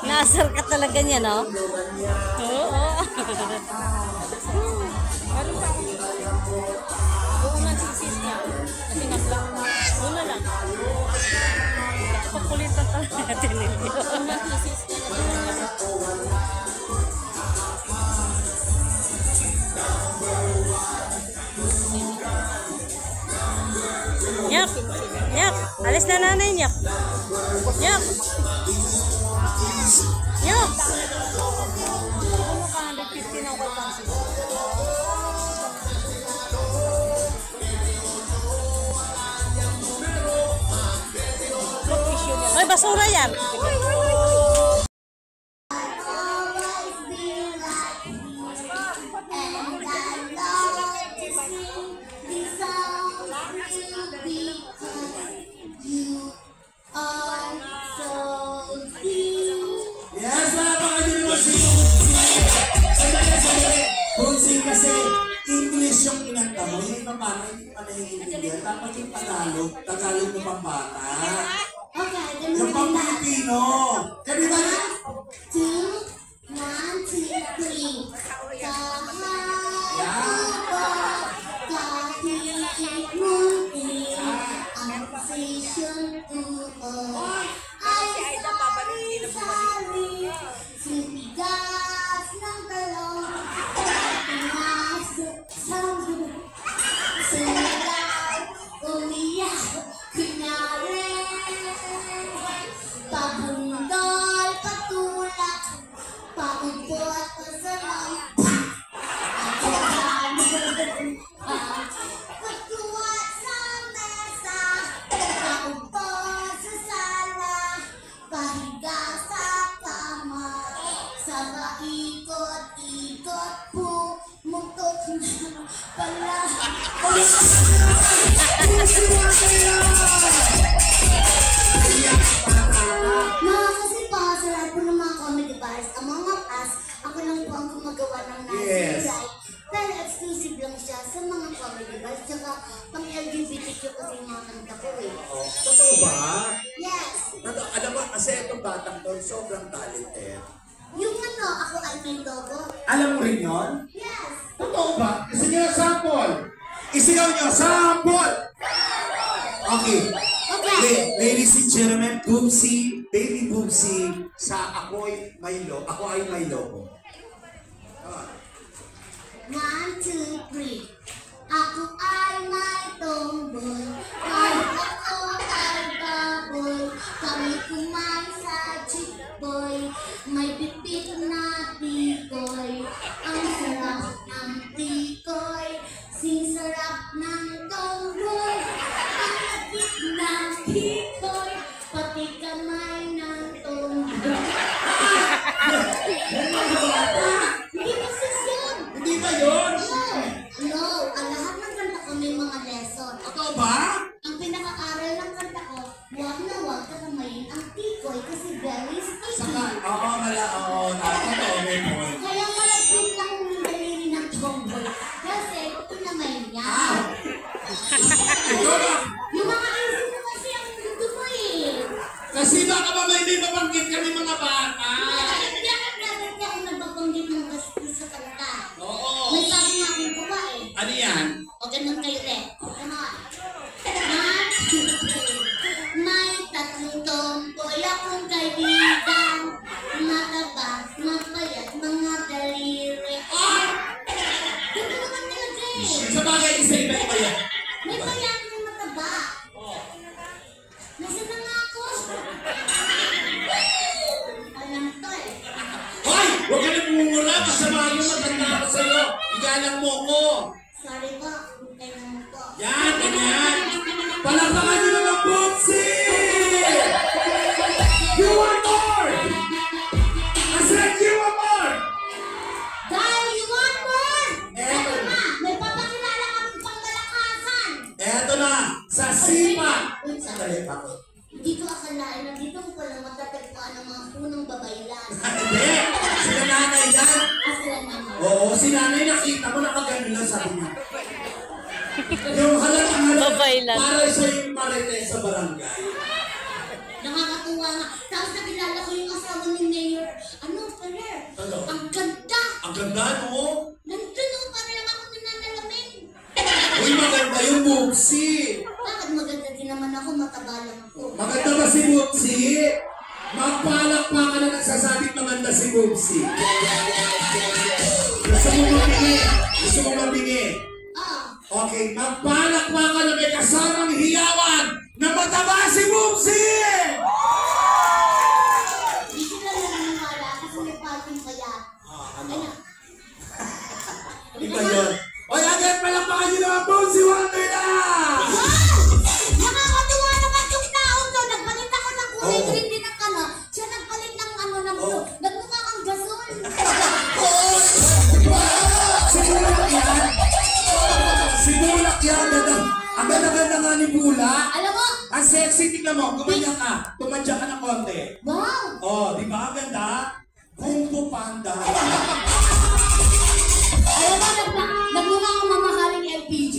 Nasar ka talaga niya, no? Oo. Buong nagsisis niya. Kasi nablock na. Wala lang. Pakulitan talaga natin ninyo. Buong nagsisis niya. Nyak! Nyak! Alis na nanay, Nyak! Nyak! Nyak! Ano ka 150 ng wapansin? Ay, basura yan! Kasi English yung kinanta mo, yung iba paano hindi pa naiintindihan. Dapat yung Tagalog, Tagalog na pambata. Okay, Yung pang Pilipino. Kanina na? 2, 1, 2, 3. Kahit munti ang session tuon ay sari-sari sigas ng talong pinasok sa sulat umiyak kunyari pabundol patulak paupo at pasalam pagkuha sa mesa paupo sa sala pahiga sa kama sa paikot-ikot po mutok na pala mga kasi pa sa lahat po ng mga comedy bars Among Us, ako lang po ang gumagawa ng Yes. Night. Pero exclusive lang siya sa mga comedy bars tsaka pang LGBTQ kasi yung mga kanta ko eh. Oh, totoo ba? Yes! Alam mo, kasi itong batang to, sobrang talented. Yung ano, ako ay may logo. Alam mo rin yun? Yes! Totoo ba? Isa nyo sample. Isigaw nyo, sample! Okay. Okay. Ladies and gentlemen, Boobsy, Baby Boobsy, sa Ako ay May Logo. 1, 2, 3. Ako ay may tomboy, kahit ako ay baboy. Kami kumain sa chick boy, may pipit na tikoy. Ang sarap ng tikoy, sing sarap ng tomboy. Ang pipit ng tikoy, pati kamay ng tomboy. Hindi ba yun? Hindi ba yun? No, ang lahat ng kanta ko may mga lesson. Totoo ba? Ang pinaka-aral ng kanta ko, huwag na huwag kakamayin ang tikoy kasi very sticky. Saka, oo, totoo, may point. Kaya malagpit lang yung daliri ng tomboy kasi pinamayin niya. Ikaw ba? Yung mga isip mo kasi ang gusto mo eh. Kasi baka ba may mabanggit kami mga bata? Hindi ako nagbabanggit ng gastos sa kanta. Oo. May bago nga akong gawa eh. Ano yan? O ganun kayo rin. Come on. May tatlong tomboy akong kaibigan. Mataba, mapayat, mga daliri. Ganun naman talaga eh. Sa bagay, isa-iba yan. May payat na mataba. Nasaan na nga ako? Alam to eh. Hoy! Huwag ka na pumumula. Masama yung matanda ako sa'yo. Igalang mo ko. Sorry po. Kailangan po. Yan, ganyan. Palapakan nyo naman, Boobsy! You want more! I said you want more! Dahil you want more? Eto Eto na. na. May papakilala kami pangkalakasan. Eto na. Sa sipa. Wait, Sandali pa ko. Hindi ko akalain na dito ko pala matatagpuan ng mga punong babaylan. Hindi. Sila nanay yan. Aslan naman. Oo, si nanay nakita mo nakagano lang sabi niya. Yung halatang Babaylan. para sa yung marites sa barangay. Nakakatuwa nakakatuwa nga. Tapos nakilala ko yung asawa ni Mayor. Ano, pala? Ano? Ang ganda! Ang ganda, no? Nandun o, para lang ako nananalamin. Uy, maganda yung Bubsi. Bakit maganda din naman ako, mataba lang ako. Maganda ba si Bubsi? Magpalakpakan na nagsasabing maganda si Bubsi. Gusto mo mabingi? Gusto mo mabingi? Ah, Okay, magpalakpakan na may kasamang hiyawan na mataba si Bubsi! hindi sila naniniwala kasi may parking kaya. Ano? Ano? Di ba yun? Oy, agad palakpakan nyo naman Bubsi Wonderland! Nakakatuwa naman yung tao to. Nagpalit ako ng kulay Oo. green din ang ano. Siya nagpalit ng ano ng blue. Nagmukha kang gasol. Si Bulak yan! Si Bulak yan! Ang ganda-ganda nga ni Bulak! Alam mo, Ang sexy, tignan mo, gumanyan ka. Tumadya ka ng konti. wow! Oh, di ba? Ang ganda? Kung Fu Panda. Alam mo, nagmukha kang mamahaling LPG.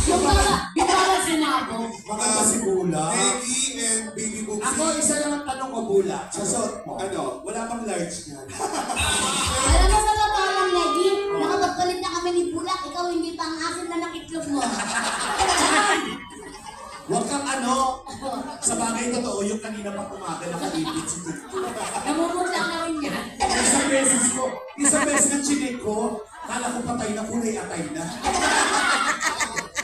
Yung para sinabo. Maganda si Bulak. Maggie and Baby Boobsy. Ako, isa lang ang tanong ko, Bulak. Sa suot mo. Ano? Wala bang large yan? Alam mo, sa totoo lang, Neggy, nakapagpalit na kami ni Bulak. Ikaw hindi pa ang akin na ng itlog mo. Huwag kang ano. Sa bagay totoo, yung kanina pa kumaga nakalipit si Tito. Namumutla na rin yan. Isang beses ng chinik ko, kala ko patay na, kulay atay na.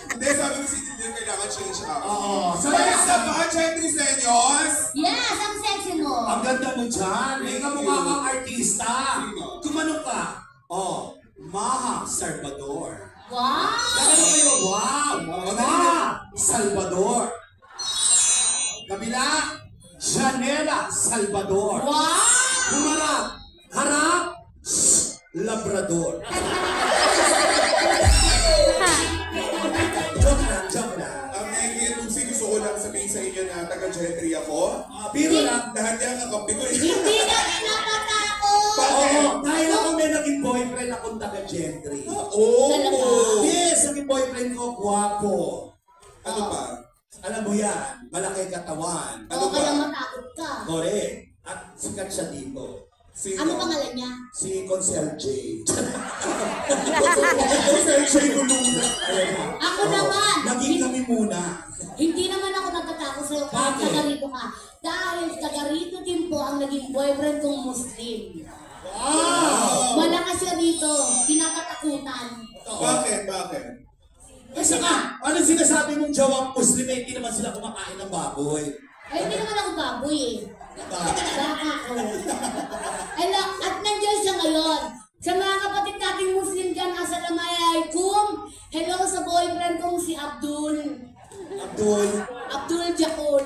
Hindi, sabi ko si Tinder, kailangan change out. Oo. So, yes, na ba, Chetri Senyos? Yes, ang sexy mo. Ang ganda mo dyan. May kamukha kang artista. Sino? Tumanong ka. Oh, Maha Salvador. Wow! Ano kayo? Wow! Maha Salvador. Kabila, Janela Salvador. Wow! Humarap, harap, Labrador. Joke lang. Maggie and Boobsy, gusto ko lang sabihin sa inyo na taga-Chetri ako. Biro lang. Lahat yan ang kakampi ko. Hindi na pinapatakot! Oo, dahil ako may naging boyfriend akong taga-gentry. Talaga? Yes, naging boyfriend ko, guwapo. Ano pa? Alam mo yan, malaki katawan. Oo, kaya matakot ka. Correct. At sikat siya dito. Sino? Ano pangalan niya? Si Consel J. Sensei ko luna. Ako naman! Naging kami muna. Hindi naman ako natatakot sa'yo kahit Bakit? taga rito ka. Dahil taga rito din po ang naging boyfriend kong Muslim. Wow! Malakas siya rito, kinakatakutan. Bakit? Bakit? Kasi nga, ano sinasabi mong jawang Muslim eh, hindi naman sila kumakain ng baboy. Ay, hindi naman ako baboy eh. Diba? Baka ako. At nandiyan siya ngayon. Sa mga kapatid nating Muslim dyan, assalamualaikum. Hello sa boyfriend kong si Abdul. Abdul Jakul.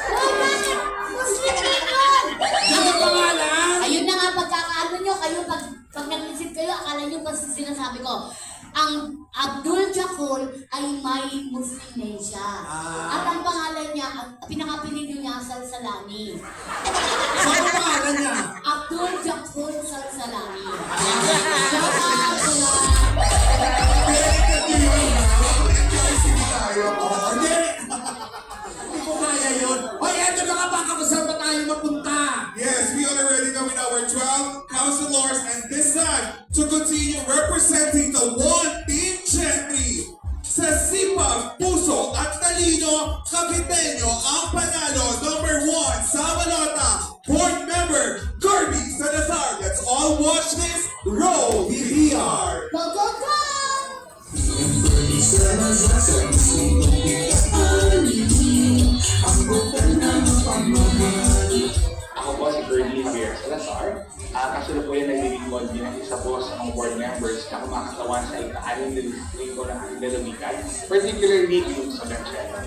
Oh, bakit? Muslim na yun! Ano pangalan? Ayun na nga pagkakaano nyo, kayo pag nag-isip kayo, akala nyo pa sinasabi ko. Ang Abdul Jakul ay may Muslim din siya. At ang pangalan niya, pinakapilid niya Salsalani. So, ano pangalan niya? Abdul Jakul Salsalani. Hindi. Hindi ko kaya yun. Hoy, eto na nga baka kung saan ba tayo mapunta? Yes, we are already coming our 12 councilors, and this time, to continue representing the one Team Chetri. Sa sipag, puso at talino, Kapitenyo ang panalo. Number 1, sa balota, board member, Kirby Salazar. Let's all watch this. Roll VTR. Go, go, go! Ako po si Bernie Javier Salazar. Kasalukuyan naglilingkod bilang isa po sa mga board members na kumakatawan sa ika-anim na distrito ng ating lalawigan, particularly yung sa Benchero.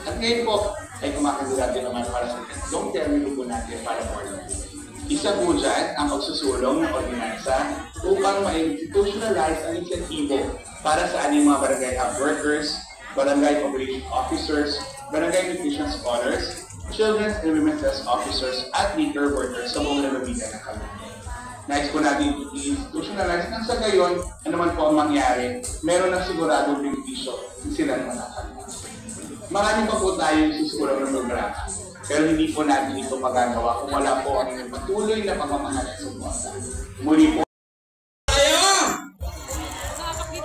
At ngayon po ay kumakandidate naman para sa tatlong termino po natin para board member. Isa po dyan ang pagsusulong ng ordinansa upang ma-institutionalize ang insentibo para sa ating mga barangay health workers, barangay population officers, barangay nutrition scholars, children's and women's health officers, at liquor workers sa buong lalawigan ng Cavite. Next po natin i-institutionalize nang sa gayon, ano man po ang mangyari, meron na siguradong benepisyo sila naman natin. Marami pa po tayong susulang ng programa. Pero hindi po natin ito magagawa kung wala po ang inyong patuloy na pagmamahal at suporta. Muli po.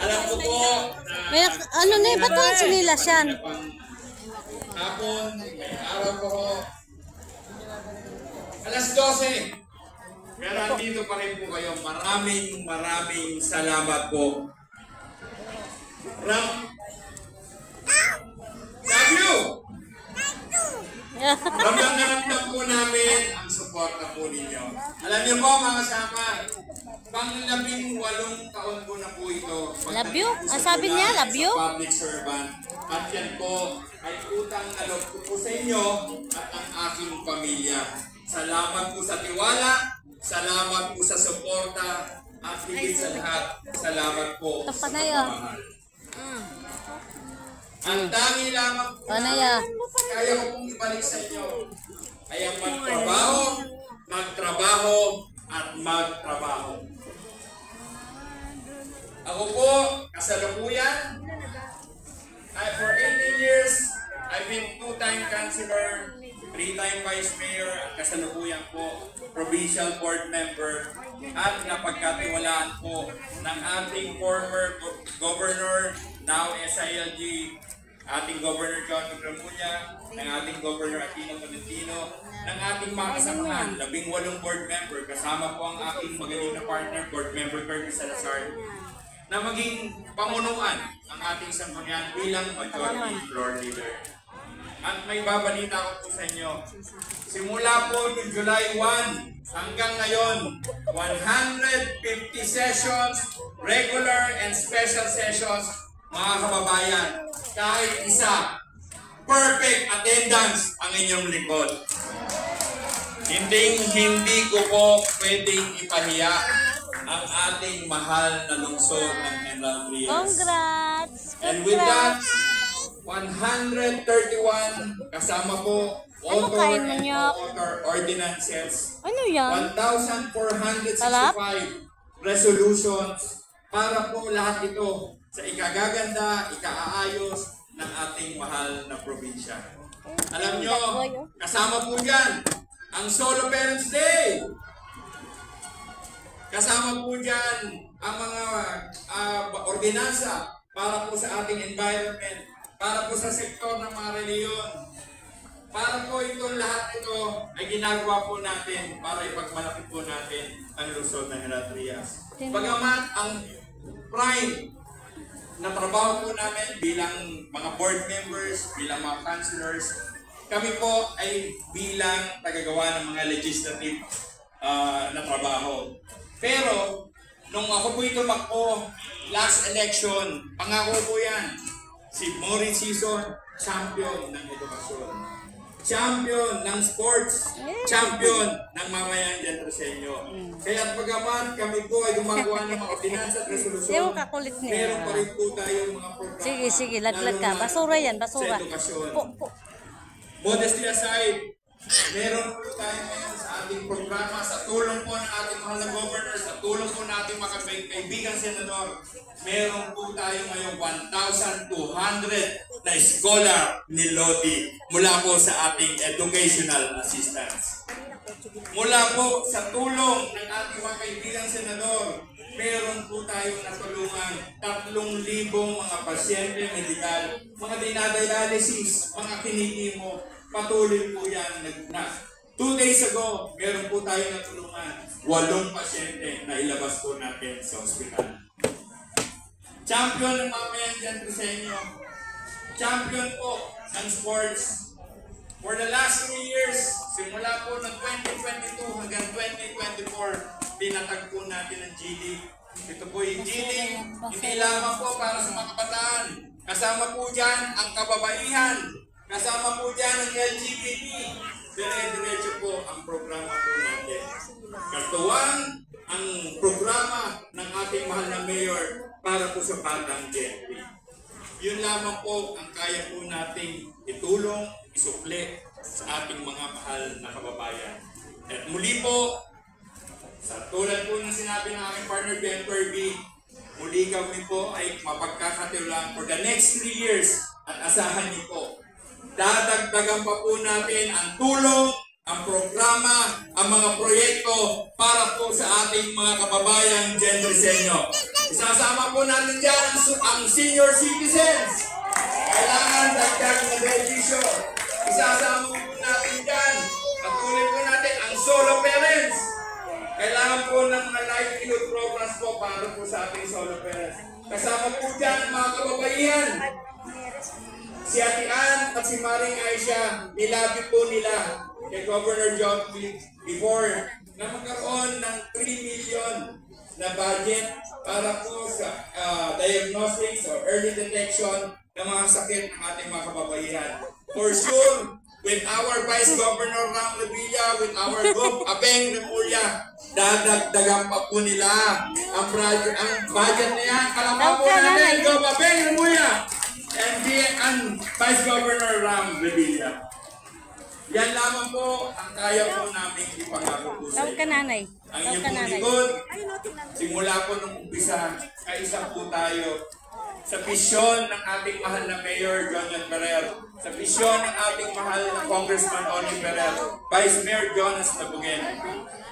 Alam ko po May, ano na yung ba't ang sinilas yan? hapon, may araw po, alas 12. Pero andito pa rin po kayo. Maraming salamat po. Love you! Ramdam na ramdam po namin ang suporta po ninyo. Alam niyo po mga kasama, pang-18 taon po na po ito. Love you? Ang sabi niya, love you? Public servant. At yan po ay utang na loob ko po sa inyo at ang aking pamilya. Salamat po sa tiwala, salamat po sa suporta, at higit sa lahat, salamat po sa pagmamahal. Ang tangi lamang po Panaya. kaya ko pong ibalik sa inyo ay ang magtrabaho, at magtrabaho. Ako po, kasalukuyan, for 18 years, I've been 2-time councilor, 3-time vice mayor, at kasalukuyan po, provincial board member, at napagkatiwalaan po ng ating former governor, now SILG, ating Governor John Gramunya, ng ating Governor Aquino Tolentino, ng ating mga kasamahan, 18 board member, kasama po ang aking magaling na partner, board member Kirby Salazar, na maging pamunuan ang ating sambayan bilang majority floor leader. At may babalita ko po sa inyo, simula po noong July 1 hanggang ngayon, 150 sessions, regular and special sessions, mga kababayan, kahit isa, perfect attendance ang inyong lingkod. Hindi ko po pwedeng ipahiya ang ating mahal na lungsod ng General Trias. Congrats! And with that, 131 kasama po author kain mo and niya? co-author ordinances, Ano yan? 1,465 resolutions para po lahat ito sa ikagaganda, ikaaayos ng ating mahal na probinsya. Alam nyo, kasama po dyan ang Solo Parents Day. Kasama po dyan ang mga ordinansa para po sa ating environment, para po sa sektor ng mga reliyon. Para po itong lahat ito ay ginagawa po natin para ipagmalaki po natin ang lungsod ng General Trias. Bagamat ang prime na trabaho po namin bilang mga board members, bilang mga councilors, kami po ay bilang tagagawa ng mga legislative na trabaho. Pero, nung ako po tumakbo, last election, pangako po yan, si Maureen Season, champion ng edukasyon, champion ng sports, champion ng mamayang dentro-senyo. Kaya pagaman kami po ay gumagawa ng mga ordinansa at resolusyon, Ewan ka, kulit niya. meron pa rin po tayong mga programa. Sige, laglag ka. Basura yan, basura. Sa edukasyon. Po. Modesty aside, meron po tayo ngayon sa ating programa, sa tulong po ng ating mahal na governor, sa tulong po ng ating mga kaibigan senador, meron po tayo ngayon 1,200 na scholar ni Lodi mula po sa ating educational assistance. Mula po sa tulong ng ating mga kaibigan senador, meron po tayong natulungan 3,000 mga pasyente medikal, mga dinadialysis, mga kinikimo, patuloy po yan naguna. 2 days ago, meron po tayong natulungan 8 pasyente na ilabas po natin sa ospital. Champion ng mamayan dyan po sa inyo. Champion po ng sports. For the last 3 years, simula po ng 2022 hanggang 2024, tinatag po natin ang GD. Ito po yung GD, hindi lamang po para sa mga kabataan. Kasama po dyan ang kababaihan. Kasama po dyan ang LGBT. Dire-diretso po ang programa po natin. Katuwang ang programa ng ating mahal na mayor para po sa Batang Gen Z. Yun lamang po ang kaya po nating itulong, isukli sa ating mga mahal na kababayan. At muli po, sa tulad po ng sinabi ng aking partner Ben Kirby, muli kami po ay mapagkakatiwalaan for the next 3 years at asahan niyo po dadagdagan pa po natin ang tulong, ang programa, ang mga proyekto para po sa ating mga kababayang Gendrisenyo. Isasama po natin dyan ang senior citizens. Kailangan dagdag na benepisyo. Isasama po natin dyan, patuloy po natin ang solo parents. Kailangan po ng mga livelihood programs po para po sa ating solo parents. Kasama po dyan ang mga kababaihan. Si Ate Ann at si Maring Aisha, nilabi po nila kay Governor John before na magkaroon ng 3 million na budget para po sa diagnostics or early detection ng mga sakit ng ating mga kababaihan. For sure, with our Vice Governor Ram Revilla, with our Gov. Abeng Remulla, dadagdagan pa po nila ang budget na yan. Kalama po natin, Gov. Abeng Remulla and Vice Governor Ram Revilla. Yan lamang po ang kaya po namin ipangako po sa inyo. Ang inyong likod, simula po nung umpisa, kaisa po tayo sa visyon ng ating mahal na Mayor John Ferrer, sa visyon ng ating mahal na Congressman Oni Ferrer, Vice Mayor Jonas Tabugen,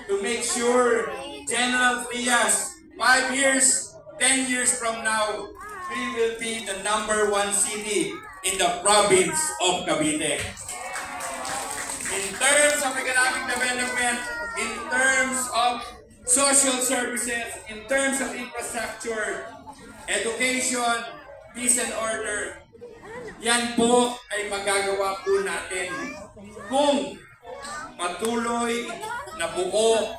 to make sure General Trias, 5 years, 10 years from now, we will be the #1 city in the province of Cavite. In terms of economic development, in terms of social services, in terms of infrastructure, education, peace and order, yan po ay magagawa po natin kung patuloy na buo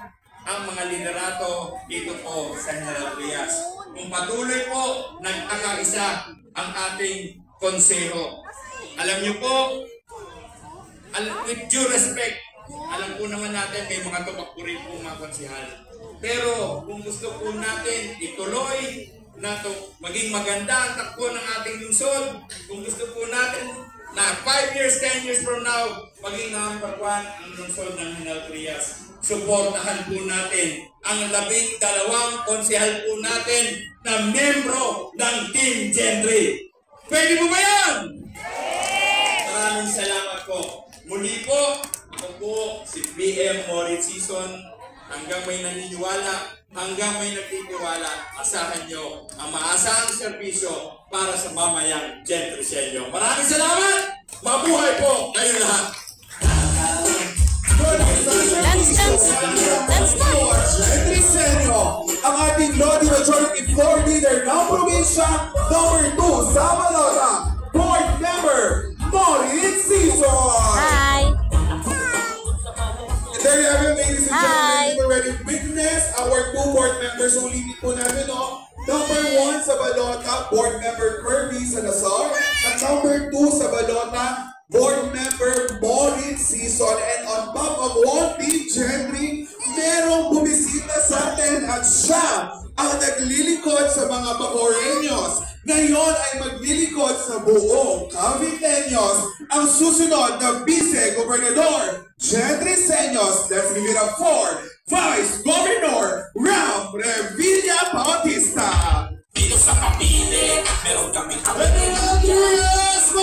ang mga liderato dito po sa General Trias. Kung patuloy po nagkakaisa ang ating konseho. Alam niyo po, with due respect, alam po naman natin may mga tumakbo rin po mga konsehal. Pero kung gusto po natin ituloy na maging maganda ang takbo ng ating lungsod, kung gusto po natin na 5 years, 10 years from now, maging #1 ang lungsod ng General Trias, suportahan po natin ang 12 konsehal po natin na membro ng Team Gendry. Pwede mo ba yan? Maraming salamat po. Muli po, ako po si BM Moritz Season. Hanggang may naniniwala, hanggang may nagtitiwala, asahan nyo ang maasahang serbisyo para sa mamayang Gendrisenyo. Maraming salamat! Mabuhay po kayo lahat! Gendrisenyo, ang ating Lodi Majority Floor Leader ng probinsya, #2 sa Balota, Board Member Moritz Season. Hi! There you have it, ladies and gentlemen. You already witnessed our 2 board members. Ulitin po namin, no? #1 sa Balota, Board Member Kirby Salazar. At #2 sa Balota, Board Member Moritz Season. And on top of all Team Gendry, merong bumisita sa atin at siya ang naglilingkod sa mga Bacoreños. Ngayon ay maglilingkod sa buong Caviteños ang susunod na Vice-Gobernador Gendriseños. Let's give it up for Vice Governor Ram Revilla Bautista. Dito sa Cavite, meron kami Yes,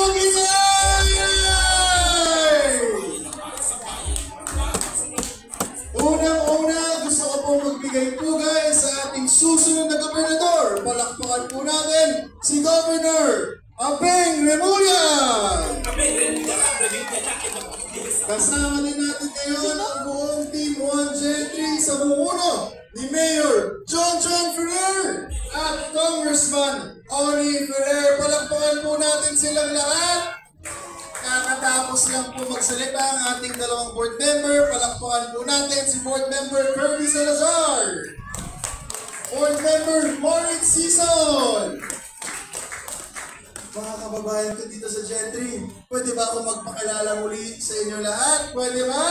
Unang-una, gusto ko pong magbigay pugay sa ating susunod na gobernador. Palakpakan po natin si Governor Abeng Remulla. Kasama din natin ngayon ang buong Team 1 Gendry sa bumuno ni Mayor John Ferrer at Congressman Oni Ferrer. Palakpakan po natin silang lahat. Kakatapos lang po magsalita ang ating 2 board member. Palakpakan po natin si Board Member Kirby Salazar, Board Member Moritz Season. Mga kababayan ko dito sa Gendry, pwede ba ako magpakilala muli sa inyo lahat? Pwede ba?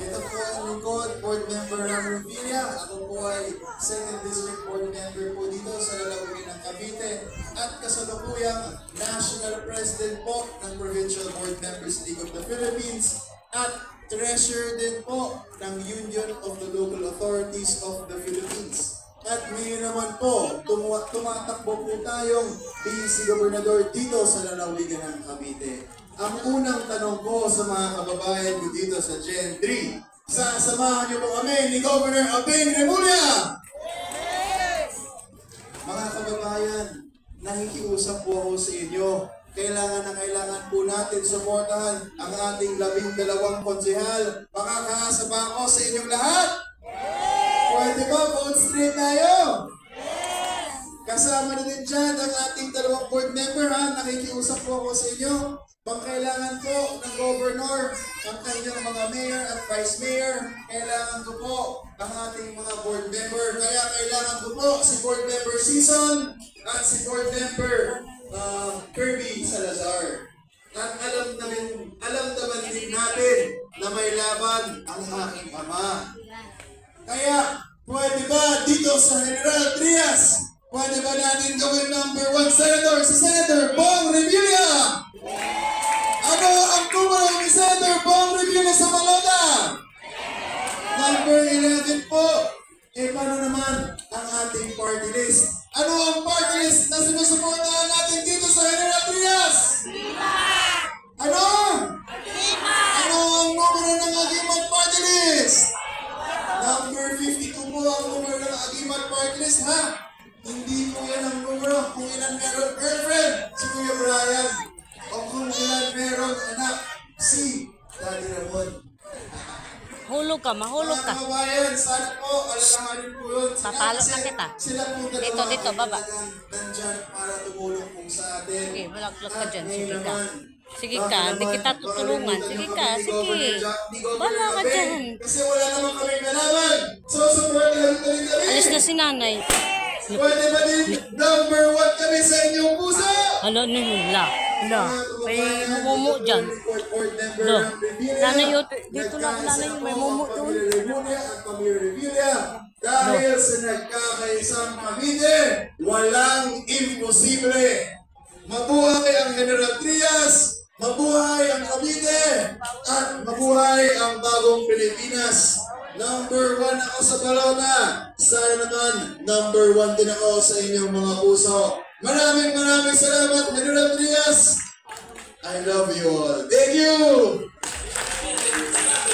Ito po ang lingkod, Board Member Ram Revilla. Ako po ay 2nd District Board Member po dito sa lalawigan ng Cavite at kasalukuyang National President po ng Provincial Board Members League of the Philippines at Treasurer din po ng Union of the Local Authorities of the Philippines. At ngayon naman po, tumatakbo po tayong PEC Gobernador dito sa lalawigan ng Cavite. Ang unang tanong ko sa mga kababayan ko dito sa Gen 3, sasamahan niyo po kami ni Governor Abeng Remulla! Mga kababayan, nakikiusap po ako sa inyo. Kailangan na kailangan po natin suportahan ang ating 12 konsehal. Makakaasa ba ako sa inyong lahat? Pwede ba? Vote straight tayo! Kasama na din dyan ang ating 2 board member ha. Nakikiusap po ako sa inyo. Pagkailangan po ng governor, ang kanyang mga mayor at vice mayor, kailangan ko po ang ating mga board member. Kaya kailangan ko po si board member Season at si board member Kirby Salazar. At alam naman din natin na may laban ang aking ama. Kaya, pwede ba dito sa General Trias, pwede ba natin gawin number 1 senator si Senator Bong Revilla? Ano ang numero ni Senator Bong Revilla sa Balota? Number 11 po. Paano naman ang ating party list? Ano ang party list na sinusuportahan natin dito sa General Trias? Ano? Ano ang numero ng Agimat party list? Number 52 po ang numero ng Agimat party list, ha? Hindi po yan ang numero kung ilan meron girlfriend si Kuya Brian o kung ilan meron anak si Daddy Ramon. Hulog ka, mahulog ka. Mga kabayan, sana po, alalahanin po yun. Papalo na kita. Sila po dalawa Dito, baba. nandyan para tumulong po sa atin. Sige, malak-lak ka dyan. At Sige ngayon ka. naman, Sige ka, hindi kita tutulungan. Sige ka, sige. Bala ka dyan. Kasi wala naman kami kalaban. So, support lang rin kami. Alis na si nanay. Pwede ba din number 1 kami sa inyong puso? Alo, nila. May mumu dyan. Lo, nanay yun. Dito lang, nanay yun. May mumu doon. Dahil sa nagkakaisang Cavite, walang imposible. Mabuhay ang General Trias, mabuhay ang Cavite, at mabuhay ang bagong Pilipinas. Number 1 ako sa Balota. Sana naman, number 1 din ako sa inyong mga puso. Maraming salamat, General Trias. I love you all. Thank you!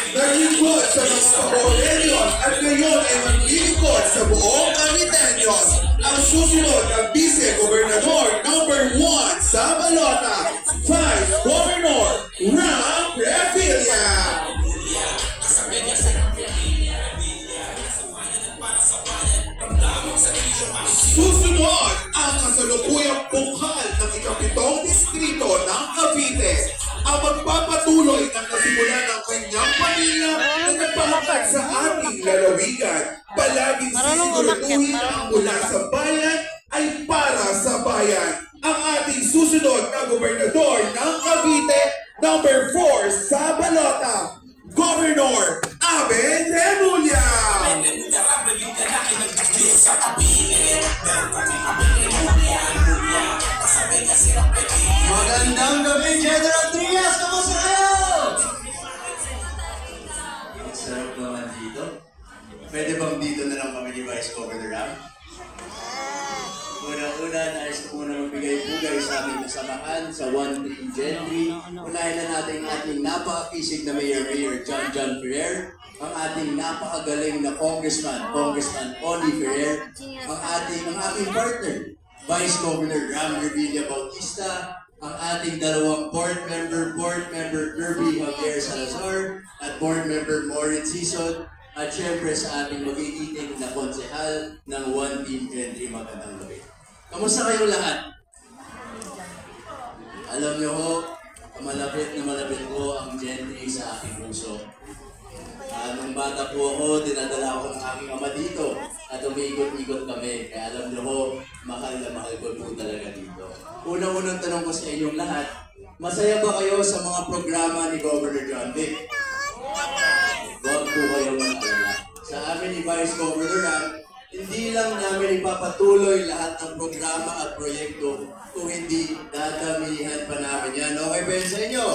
Naglingkod sa mga Pabolenyos at ngayon ay maglilingkod sa buong Caviteños. Ang susunod na Vice-Gobernador number 1 sa Balota, Vice Governor Ram Revilla. Susunod ang kasalukuyang bungkal ng ikapitong distrito ng Cavite ang magpapatuloy ng kasimulan ng kanyang pamilya na nagpahangad sa ating lalawigan. Palaging sisiguraduhin ang mula sa bayan ay para sa bayan. Ang ating susunod na gobernador ng Cavite, number 4 sa Balota, Governor Abeng Remulla. Magandang gabi, General Trias! Kamusta kayo? Sarap naman dito. Pwede bang dito na lang kami ni Vice Governor Ram? Una-una, nais ko muna magbigay-bugay sa aming kasamahan sa 1-3 Gen 3. Unahin na natin ang ating napakakisig na Mayor John Ferrer, ang ating napakagaling na Congressman Oni Ferrer, ang aking partner, Vice Governor Ram Revilla Bautista, ang ating dalawang board member Kirby Javier Salazar, at board member Moritz Sison, at syempre sa ating magigiting na konsehal ng 1-Team Gen 3. Magandang gabi. Kamusta kayong lahat? Alam niyo ho, malapit ko ang Gen 3 sa aking puso. Nung bata po ako, dinadala ko ng aking ama dito at umiikot-ikot kami. Kaya alam niyo ho, mahal na mahal ko po talaga dito. Unang-unang tanong ko sa inyong lahat, masaya ba kayo sa mga programa ni Governor John Vic? Huwag po kayo mag-alala. Sa amin ni Vice Governor Ram, hindi lang namin ipapatuloy lahat ng programa at proyekto kung hindi dadamihan pa namin yan. Okay ba yun sa inyo?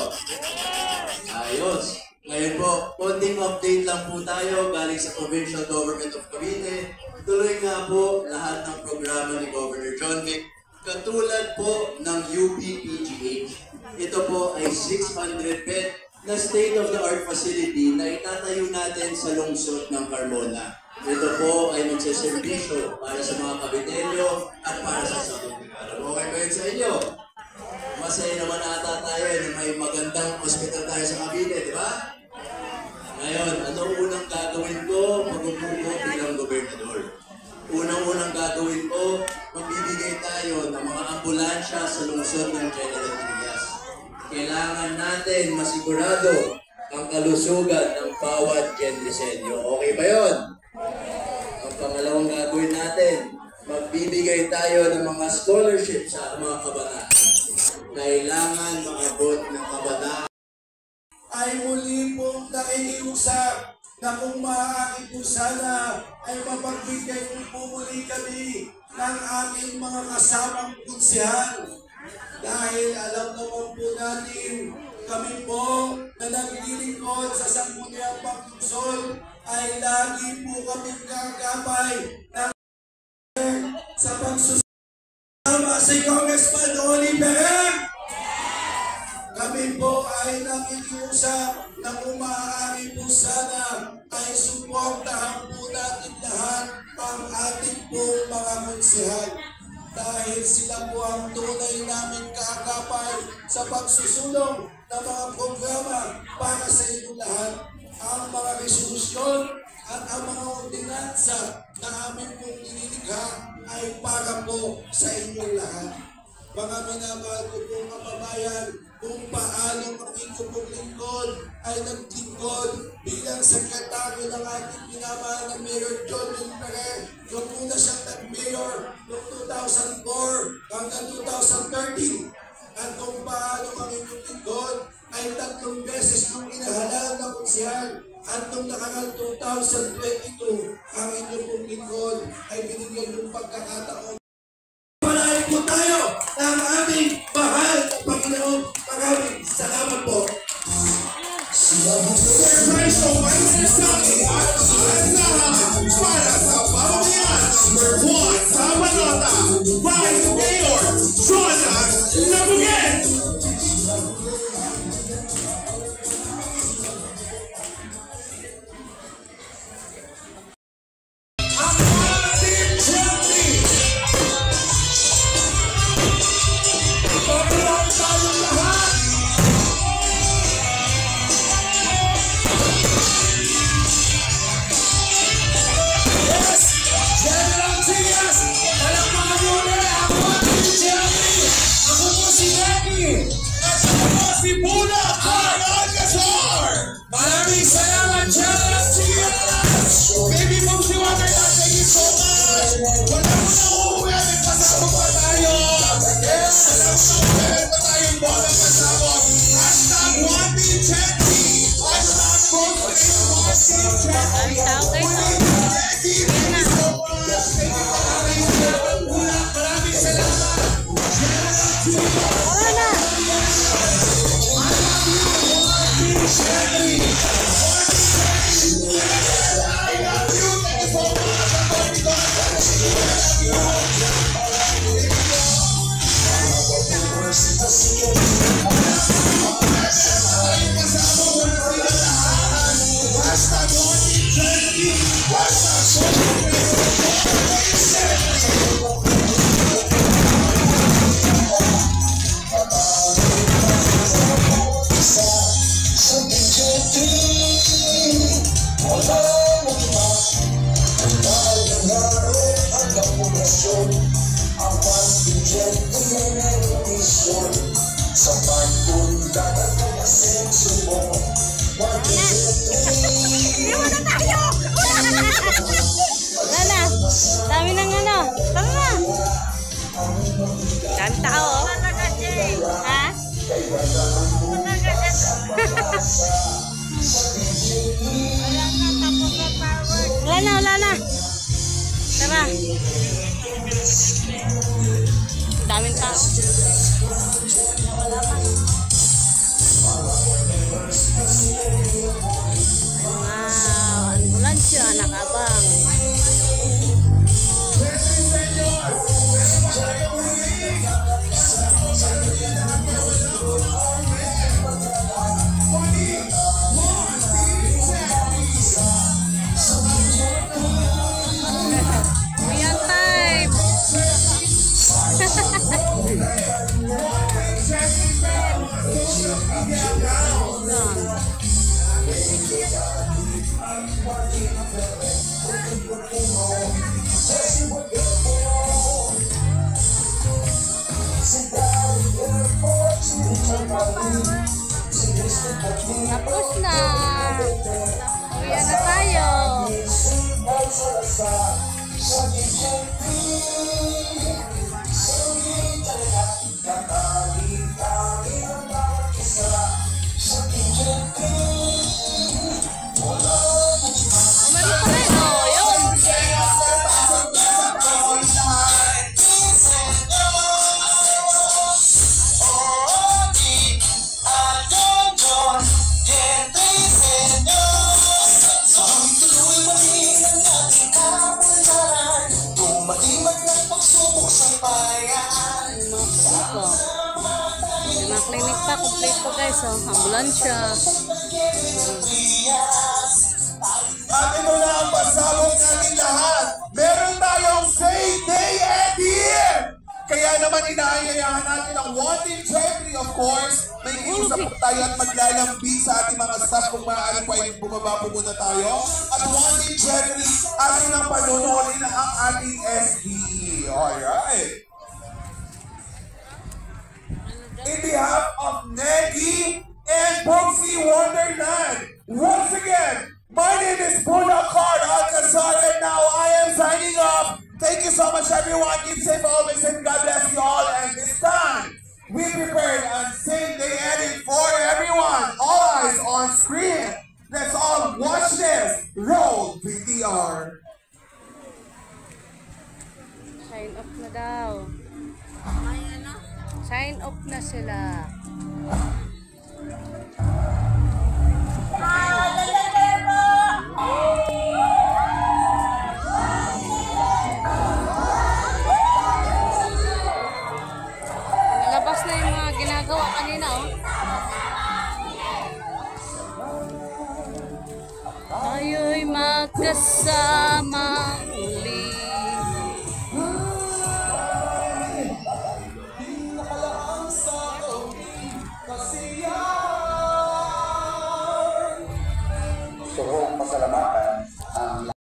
Ayos. Ngayon po, konting update lang po tayo galing sa Provincial Government of Cavite. tuloy nga po lahat ng programa ni Governor John Vic. Katulad po ng UP-PGH, ito po ay 600 bed na state-of-the-art facility na itatayo natin sa lungsod ng Carmona. Ito po ay magseservisyo para sa mga kabitenyo at para sa sabong. Okay ba yun sa inyo? Masaya naman ata tayo na may magandang hospital tayo sa Cavite, di ba? Ngayon, ano unang gagawin ko pag-upo ko bilang gobernador? Unang-unang gagawin ko, magbibigay tayo ng mga ambulansya sa lungsod ng General Trias. Kailangan natin masigurado ang kalusugan ng bawat Gentrisenyo. Okay ba yun? Ang pangalawang gagawin natin, magbibigay tayo ng mga scholarship sa mga kabataan. Kailangan maabot ng kabataan. Ay muli pong nakikiusap na kung maaari po sana ay mapagbigay po muli kami ng aking mga kasamang kunsehal. Dahil alam naman po natin, kami po na naglilingkod sa Sangguniang Panglusol ay lagi po kami kakapay ng sa pagsusama si Congressman Oliver. Kami po ay nakikiusap na kung maaari po sana ay suportahan po natin lahat ang ating pong mga konsehal. Dahil sila po ang tunay namin kaagapay sa pagsusulong ng mga programa para sa inyong lahat. Ang mga resolusyon at ang mga ordinansa na amin pong inilikha ay para po sa inyong lahat. Mga minamahal ko pong kababayan, kung paano ang inyong pong lingkod ay nagtingkod bilang sekretaryo ng ating minamahal na Mayor John Vic. Nung una siyang nag-mayor noong 2004 hanggang 2013. At kung paano ang inyong lingkod ay 3 beses nung inahalal na konsehal. At nung nakarang 2022, ang inyong pong lingkod ay binigyan ng pagkakataon. Palahin po tayo ng aming mahal na Panginoon. Maraming salamat po. Preso para sa pamamayan, number 1 sa Manota, Vice Mayor Jonas Labuguet. Maraming salamat, Jonas Chias! Baby Boom si Water, thank you so much! Wala mo na uuwi, may pasabog pa tayo! Yes! Alam mo na meron pa tayong bolang pasabog! Hashtag 1Team20! Hashtag Ang tao guys, Maraming salamat! Wala na. Dami ng ano. Tara na. Dami tao. Ha? Wala na. Tara. Daming tao. Wow, ambulansya, nakabang. Tapos na. Uwi na tayo. Meron pa rin, oh. Yun. Mga clinic pa, complete po guys, oh. Ambulansya. At ito na ang pasabog natin lahat. Meron tayong Say Day and Year! Kaya naman inaanyayahan natin ang Wanting Jeffrey, of course. May iusap po tayo at maglalambing sa ating mga staff kung maaari pa yung bumaba po muna tayo. At Wanting Jeffrey, atin ang panununin ang ating SDE. Alright. In behalf of Negi and Boxy Wonderland, once again, my name is Bunakar Alcazar, and now I am signing off. Thank you so much, everyone. Keep safe always, and God bless you all. And this time, we prepared a same day edit for everyone. All eyes on screen. Let's all watch this. Roll VTR. Sign off na daw. Sign off na sila. Nalabas na yung mga ginagawa kanina, oh. Tayo'y magkasama uli. Gusto kong pasalamatan ang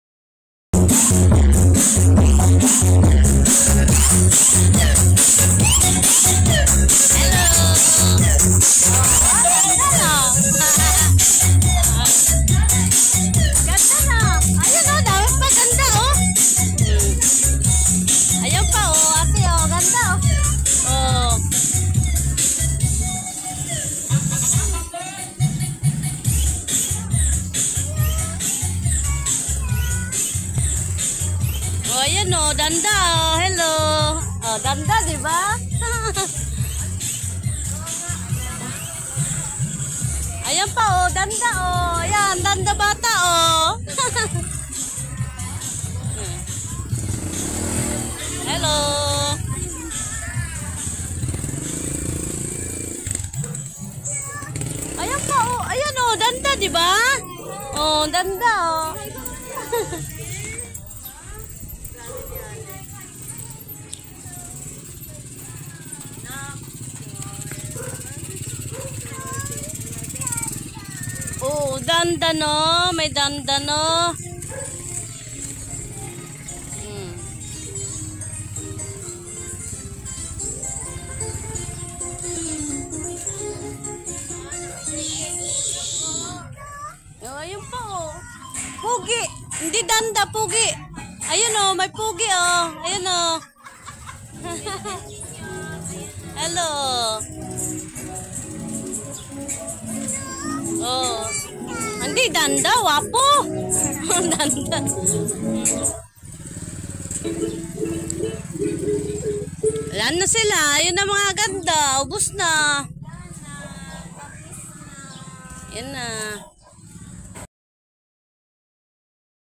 Oh, ayan o, Danda o. Hello. Oh, Danda, di ba? Ayan pa o, Danda o. Ayan, Danda bata o. Hello. Ayan pa o. Ayan o, Danda, di ba? Oh, Danda o. Oh, Danda no, may Danda no. Oh, ayun pa oh. Pugi, hindi Danda, Pugi. Ayun oh, may Pugi oh. Ayun oh. Hello. Oh. Hindi Danda, wapo. Danda. Wala na sila. Ayun na mga ganda. Ubus na. Yan na.